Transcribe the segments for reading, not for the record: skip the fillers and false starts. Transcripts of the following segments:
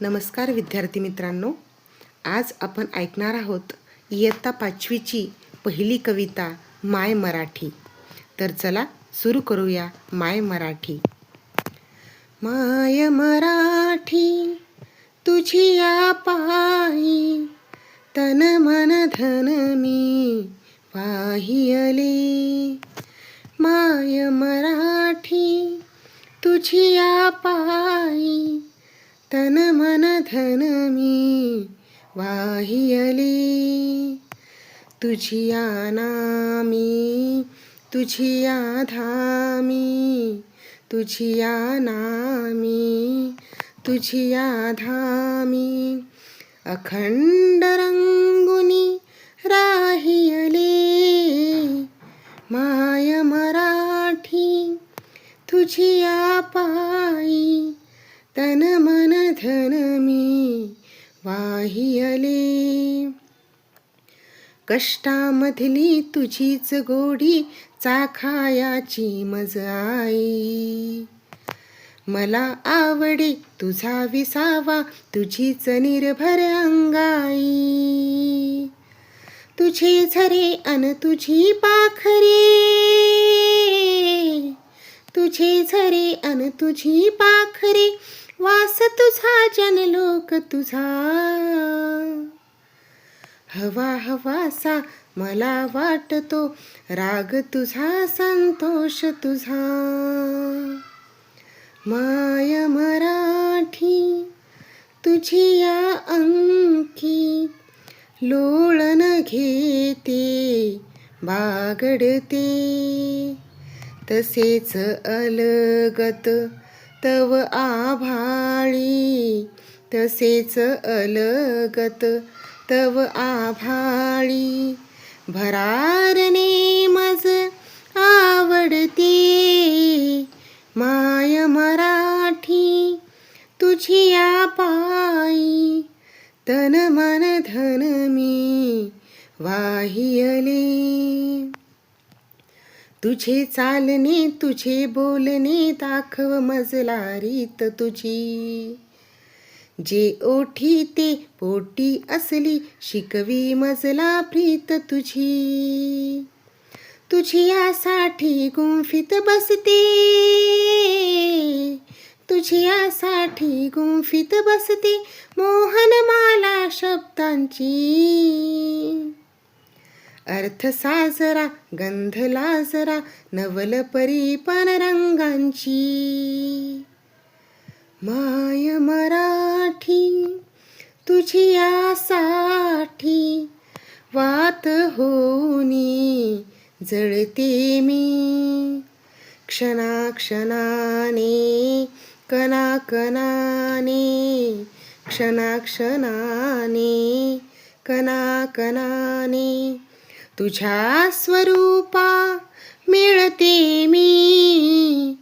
नमस्कार विद्यार्थी मित्रांनो, आज आपण ऐकणार आहोत इयत्ता 5वीची पहिली कविता माय मराठी. तर चला सुरू करूया माय मराठी. माय मराठी तुझी या पायी, तन मन धन मी वाहियले. माय मराठी तुझी या पायी, तन मन धन मी वाहियले. तुझिया नामी तुझिया धामी, तुझिया नामी तुझिया धामी, अखंड रंगुनी राहियले. माय मराठी तुझिया पायी, तन मन धन मी वाहियले. कष्टामधली तुझीच गोडी चाखायाची मज आई. मला आवडे तुझा विसावा, तुझीच निर्भर अंगाई. तुझे झरे अन तुझी पाखरे, तुझे झरे अन तुझी पाखरे, वास तुझा जनलोक तुझा. हवा हवासा मला वाटतो, राग तुझा संतोष तुझा. माय मराठी तुझी या अंकी, लोळण घेते बागडते. तसेच अलगत तव आभाळी, तसेच अलगत तव आभाळी. भरारने मज आवडते. माय मराठी तुझी या पायी, तन मन धन मी वाहियले. तुझे चालणे तुझे बोलणे दाखव मजला रीत तुझी. जे ओठी ते पोटी असली, शिकवी मजला प्रीत तुझी. तुझी यासाठी गुंफीत बसते, तुझी यासाठी गुंफीत बसते, मोहनमाला शब्दांची. अर्थ साजरा गंध लाजरा, नवल परीपण रंगांची. माय मराठी तुझी यासाठी, वात होऊनी जळते मी. क्षणाक्षणाने कणाकणाने, क्षणाक्षणाने कणाकणाने, तुझ्या स्वरूपा मिळते मी.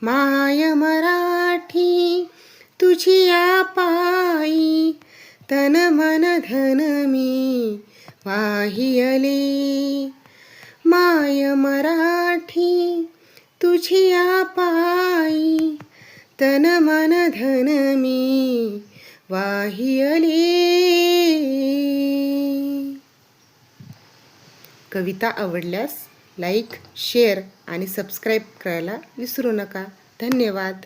माय मराठी तुझी या पायी, तन मन धन मी वाहियले. माय मराठी तुझी या पायी, तन मन धन मी वाहियले. कविता आवडल्यास लाईक, शेअर आणि सबस्क्राईब करायला विसरू नका. धन्यवाद.